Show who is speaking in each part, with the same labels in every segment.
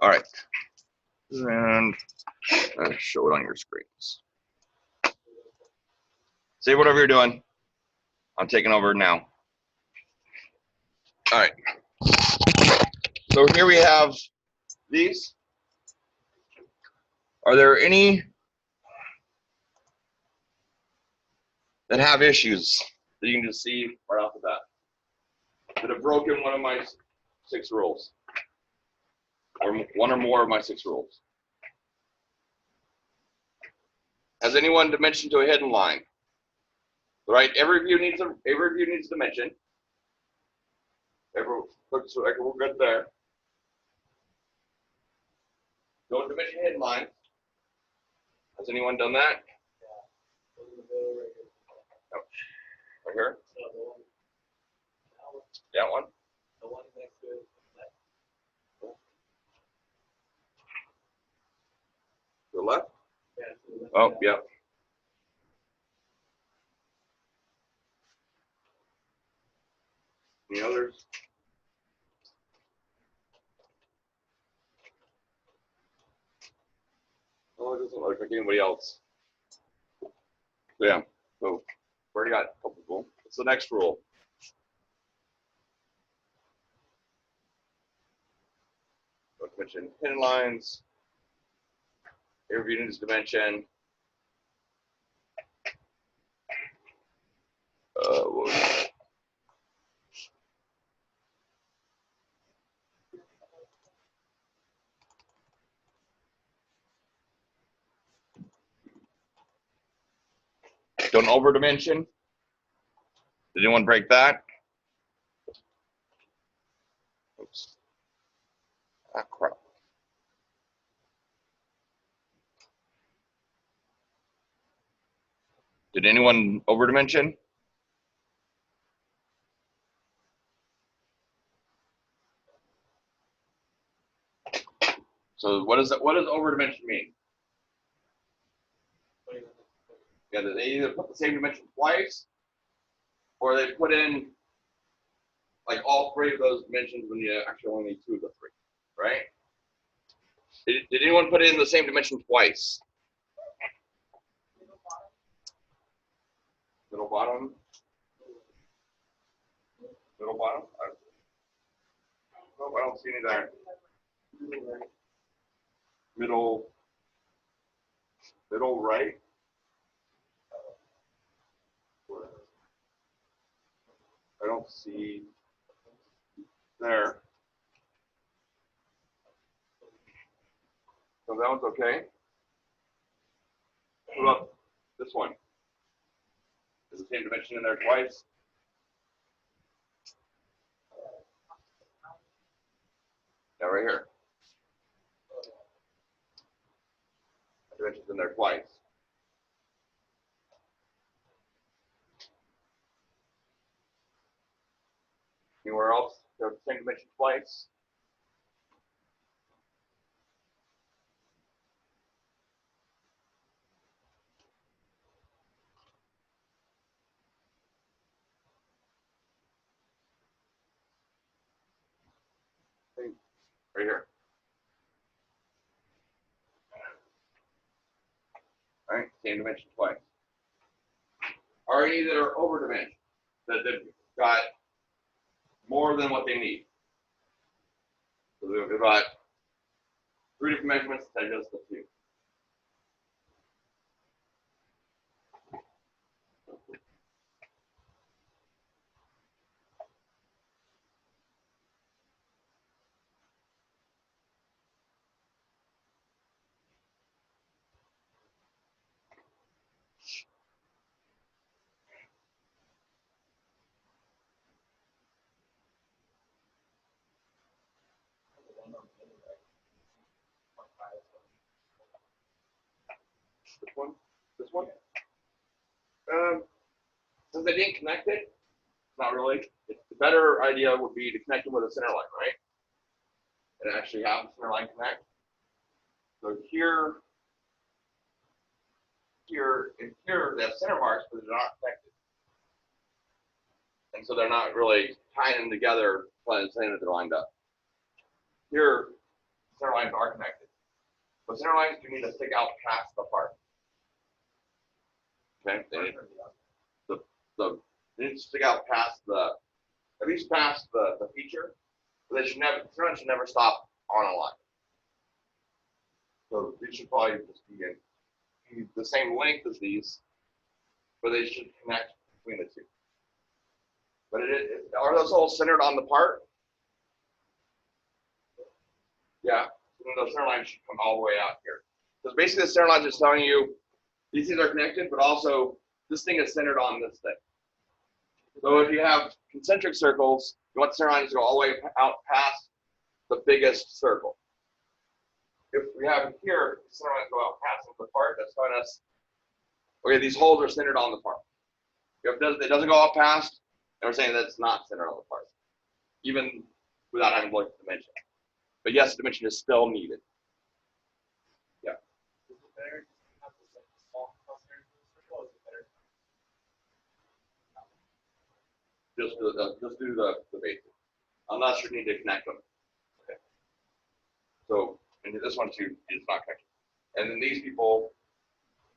Speaker 1: All right, and show it on your screens. Say whatever you're doing. I'm taking over now. All right. So here we have these. Are there any that have issues that you can just see right off the bat that have broken one of my 6 rules, or one or more of my 6 rules? Has anyone dimension to a hidden line? Right, every view needs dimension. Looks like we're good there. No dimension hidden line. Has anyone done that? Oh, right here. That one. The one next to it. To the left? Yeah. Oh, yeah. Any others? Oh, it doesn't look like anybody else. So yeah, so we already got a couple of them. What's the next rule? Dimension hidden lines. Every view needs dimension. What was that? Don't over dimension. Did anyone break that? Oops. Ah, crap. Did anyone over dimension? So what does over dimension mean? Yeah, they either put the same dimension twice, or they put in like all 3 of those dimensions when you actually only need 2 of the 3, right? Did anyone put in the same dimension twice? Middle bottom? Middle bottom? Nope, I don't see any there. Middle right? I don't see there. So that one's okay. What about this one? Is the same dimension in there twice? Yeah, right here. The dimension's in there twice. Anywhere else? They have the same dimension twice. Right here. All right, same dimension twice. Are any that are over dimension, that they've got more than what they need? So they've got 3 different measurements instead of just the 2. This one? This one? Since they didn't connect it, not really. The better idea would be to connect them with a center line, right? And actually have the center line connect. So here, and here, they have center marks, but they're not connected. And so they're not really tying them together, saying that they're lined up. Here, center lines are connected. But center lines do need to stick out past the part. Okay, they need to stick out past at least past the feature. But center lines should never stop on a line. So these should probably just be the same length as these, but they should connect between the two. But are those all centered on the part? Yeah, and those center lines should come all the way out here. Because basically the center line is telling you these things are connected, but also this thing is centered on this thing. So if you have concentric circles, you want the center lines to go all the way out past the biggest circle. If we have here, the center lines go out past the part, that's telling us, okay, these holes are centered on the part. If it doesn't go out past, then we're saying that it's not centered on the part, even without having to look at the dimension. But yes, the dimension is still needed. Yeah. Is it better to have this like small cluster circle, or is it better? Just do the basic, unless you need to connect them. Okay. So, and this one too is not connected. And then these people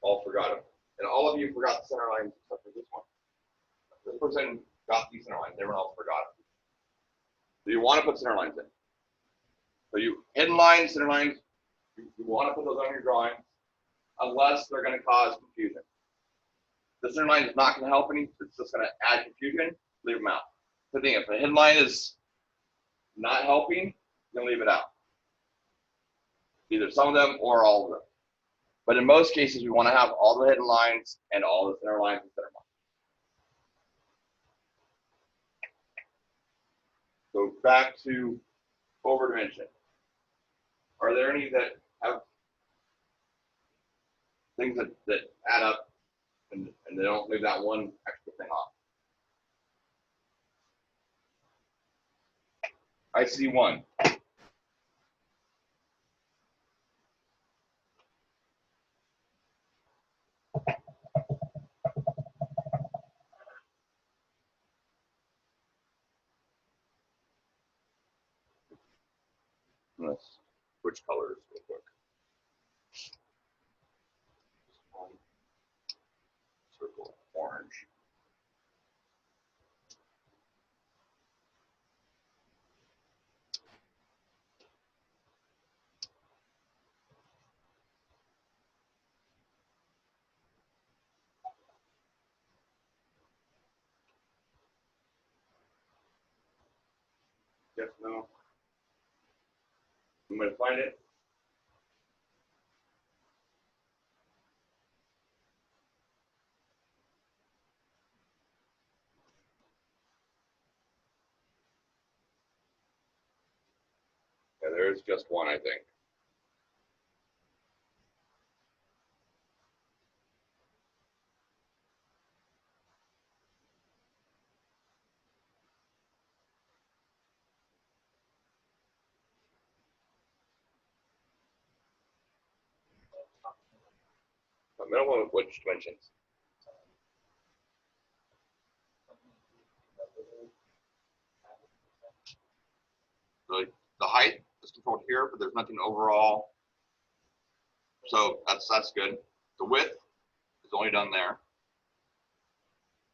Speaker 1: all forgot them. And all of you forgot the center lines except for this one. This person got these center lines, everyone else forgot them. So you want to put center lines in. So you hidden lines, center lines, you want to put those on your drawing, unless they're going to cause confusion. The center line is not going to help any, it's just going to add confusion, leave them out. The thing, if the hidden line is not helping, then leave it out. Either some of them or all of them. But in most cases, we want to have all the hidden lines and all the center lines and center lines. So back to overdimension. Are there any that have things that add up and they don't leave that one extra thing off? I see one. Let's switch colors real quick. Circle orange. Yes, no. I'm going to find it. Yeah, there is just one, I think. The middle one with which dimensions? The height is controlled here, but there's nothing overall. So that's good. The width is only done there.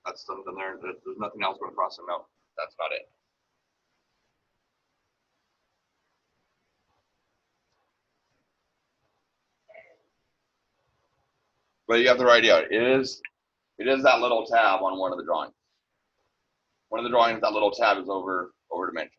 Speaker 1: That's done there. There's nothing else going across the note. That's not it. But you have the right idea. It is that little tab on one of the drawings. One of the drawings, that little tab is over dimension.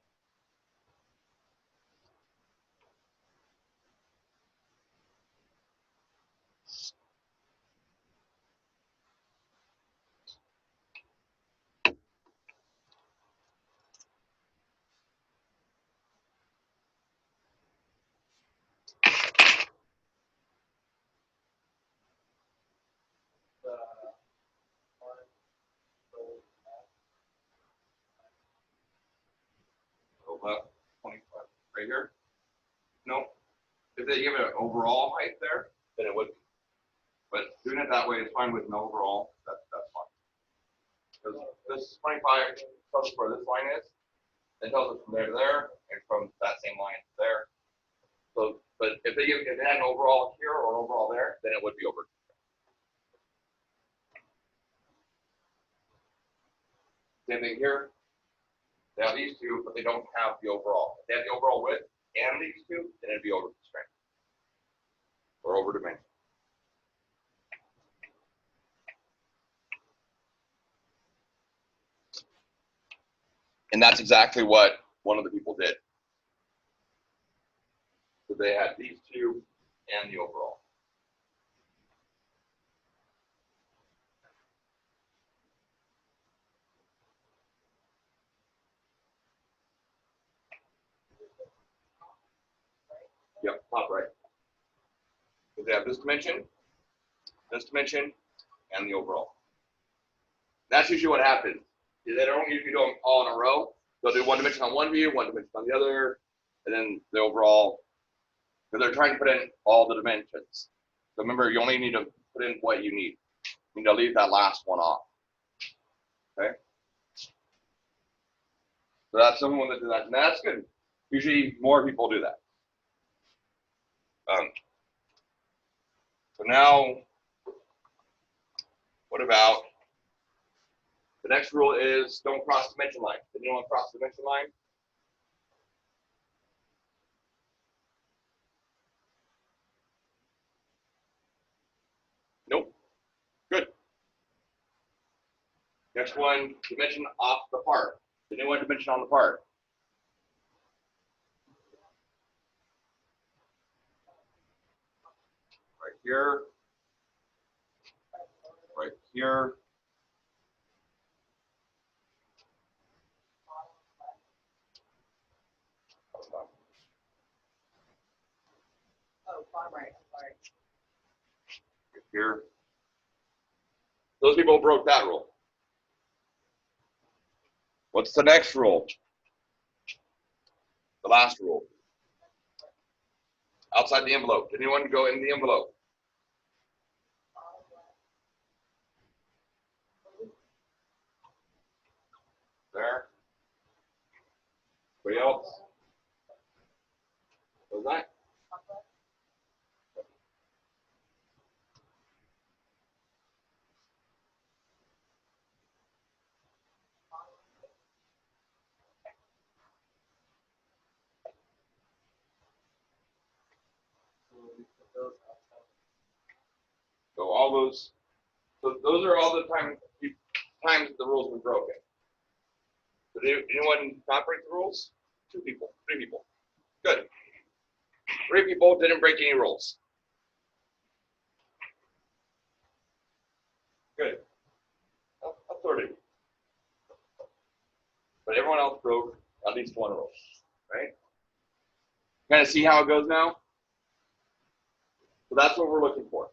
Speaker 1: Left 25 right here. Nope. If they give it an overall height there, then it would be. But doing it that way is fine with an overall. That's fine. Because this 25 tells us where this line is. It tells us from there to there, and from that same line to there. So, but if they had an overall here or an overall there, then it would be over. Same thing here. They have these two, but they don't have the overall. If they have the overall width and these two, then it'd be over constraint or over dimension. And that's exactly what one of the people did. So they had these two and the overall. Yep, top right. So they have this dimension, and the overall. That's usually what happens. They don't usually do them all in a row. They'll do one dimension on one view, one dimension on the other, and then the overall. Because they're trying to put in all the dimensions. So remember, you only need to put in what you need. You need to leave that last one off. Okay? So that's someone that does that. And that's good. Usually more people do that. So now, what about, the next rule is don't cross dimension line. Did anyone cross the dimension line? Nope. Good. Next one, dimension off the part. Did anyone dimension on the part? Right here. Right here.
Speaker 2: Oh, bottom right. Sorry.
Speaker 1: Right here. Those people broke that rule. What's the next rule? The last rule. Outside the envelope. Did anyone go in the envelope? There. Anybody else? What was that? So all those, so those are all the times the rules have been broken. So did anyone not break the rules? 2 people, 3 people. Good. 3 people didn't break any rules. Good. Authority. But everyone else broke at least one rule, right? Kind of see how it goes now? So that's what we're looking for.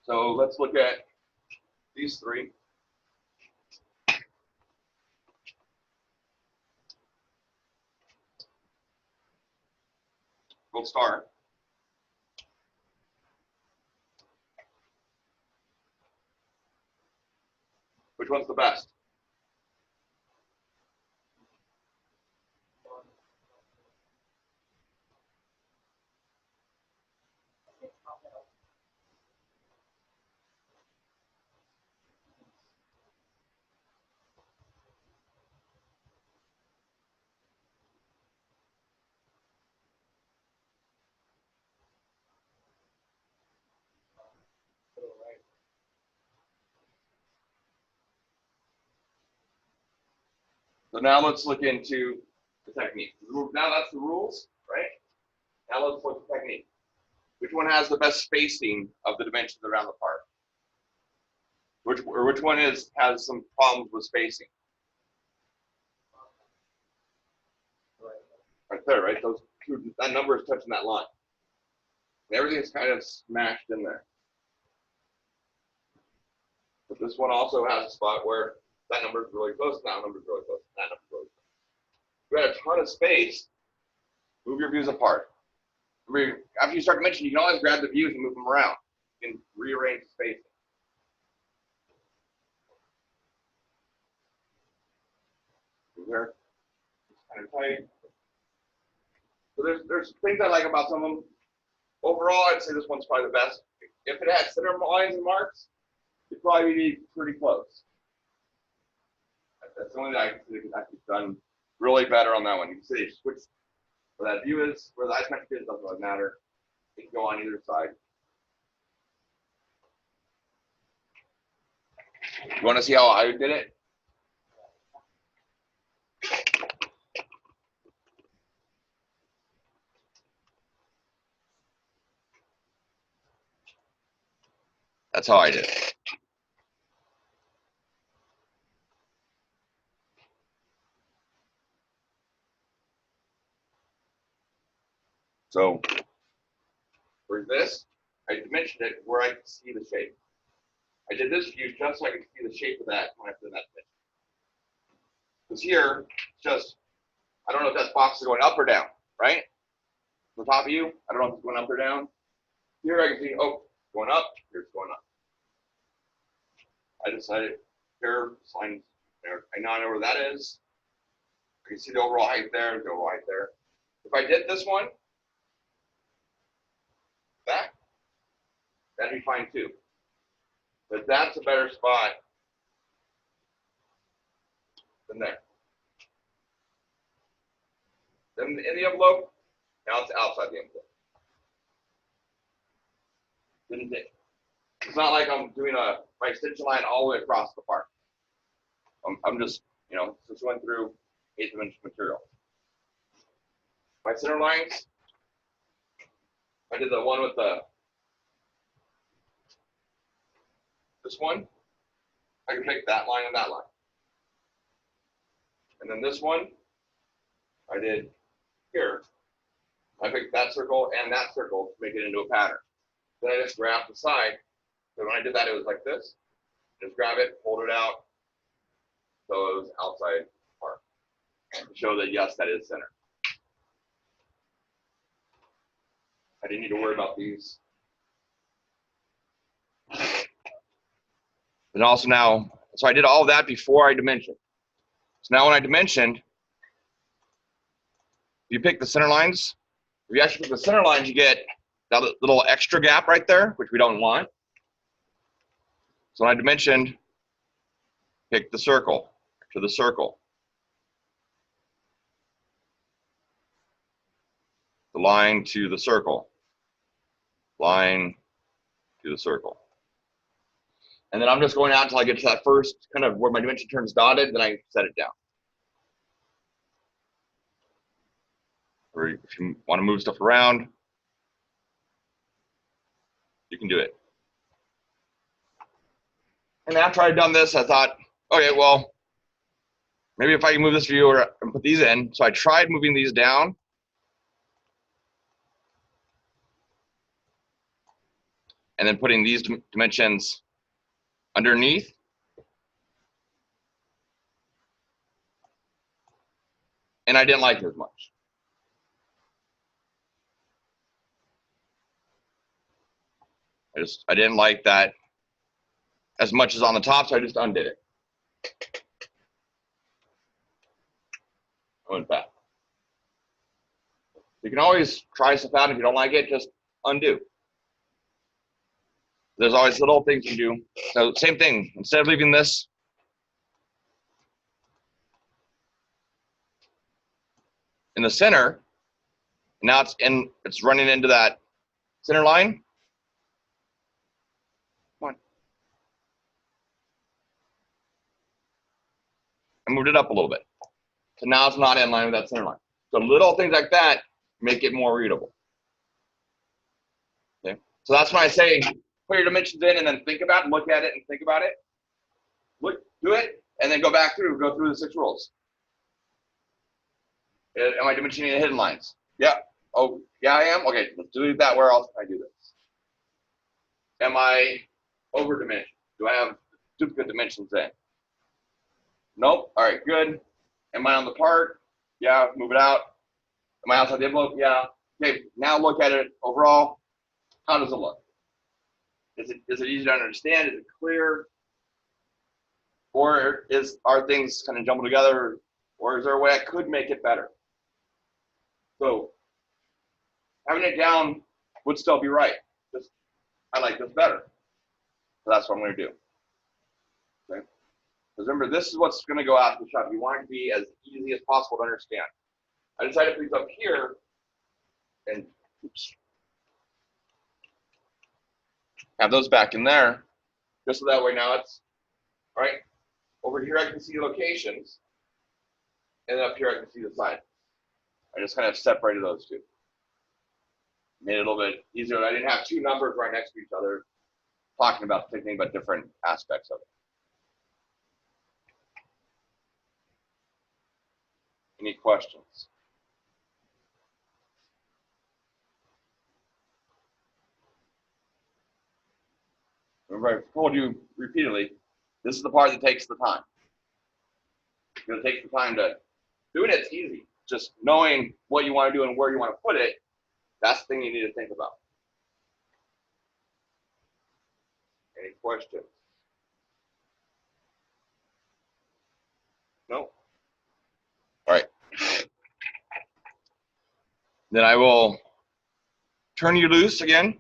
Speaker 1: So let's look at these 3. We'll start. Which one's the best? So now let's look into the technique. Now that's the rules, right? Now let's look at the technique. Which one has the best spacing of the dimensions around the part? Which one has some problems with spacing? Right there, right? Those two, that number is touching that line. And everything's kind of smashed in there. But this one also has a spot where that number is really close, that number is really close, that number is really close. If you had a ton of space, move your views apart. Remember, after you start dimensioning, you can always grab the views and move them around. You can rearrange the spacing. Here, kind of tight. So there's things I like about some of them. Overall, I'd say this one's probably the best. If it had center lines and marks, it'd probably be pretty close. That's the only thing I can see that I've done really better on that one. You can see they switched where that view is, where the isometric is, doesn't really matter. It can go on either side. You want to see how I did it? That's how I did it. So for this, I dimensioned it where I could see the shape. I did this view just so I could see the shape of that when I put in that dimension. Because here, it's just, I don't know if that box is going up or down, right? The top view, I don't know if it's going up or down. Here I can see, oh, going up, here's going up. I decided here, lines there. I now know where that is. I can see the overall height there, the overall height there. If I did this one, that'd be fine too. But that's a better spot than there. Then in the envelope, now it's outside the envelope. Didn't it? It's not like I'm doing my extension line all the way across the part. I'm just, just went through 8th dimension material. My center lines, I did the one with this one. I can pick that line and that line. And then this one, I did here. I picked that circle and that circle to make it into a pattern. Then I just grabbed the side. So when I did that, it was like this. Just grab it, hold it out. So it was outside part to show that, yes, that is center. I didn't need to worry about these. And also now, so I did all of that before I dimensioned. So now when I dimensioned, you pick the center lines. If you actually pick the center lines, you get that little extra gap right there, which we don't want. So when I dimensioned, pick the circle to the circle. The line to the circle. Line to the circle. And then I'm just going out until I get to that first kind of where my dimension turns dotted, then I set it down. Or if you want to move stuff around, you can do it. And after I'd done this, I thought, okay, well, maybe if I can move this view and put these in. So I tried moving these down. And then putting these dimensions underneath. And I didn't like it as much. I didn't like that as much as on the top, so I just undid it. I went back. You can always try stuff out. If you don't like it, just undo. There's always little things you do. So same thing, instead of leaving this in the center, now it's running into that center line. Come on. I moved it up a little bit. So now it's not in line with that center line. So little things like that make it more readable. Okay. So that's when I say put your dimensions in and then think about it, look at it and think about it. Look, do it, and then go through the 6 rules. Am I dimensioning the hidden lines? Yeah. Oh, yeah, I am. Okay, let's do that. Where else can I do this? Am I over dimensioned? Do I have duplicate dimensions in? Nope. All right, good. Am I on the part? Yeah, move it out. Am I outside the envelope? Yeah. Okay, now look at it overall. How does it look? Is it easy to understand? Is it clear? Or are things kind of jumbled together? Or is there a way I could make it better? So having it down would still be right. Just I like this better. So that's what I'm going to do. Okay? Because remember, this is what's going to go out to the shop. You want it to be as easy as possible to understand. I decided to put these up here and oops, have those back in there, just so that way now it's, all right, over here I can see locations, and up here I can see the sign. I just kind of separated those two. Made it a little bit easier. I didn't have two numbers right next to each other talking about thinking about different aspects of it. Any questions? Remember, I've told you repeatedly, this is the part that takes the time. It's going to take the time to do it. It's easy. Just knowing what you want to do and where you want to put it, that's the thing you need to think about. Any questions? No? All right. Then I will turn you loose again.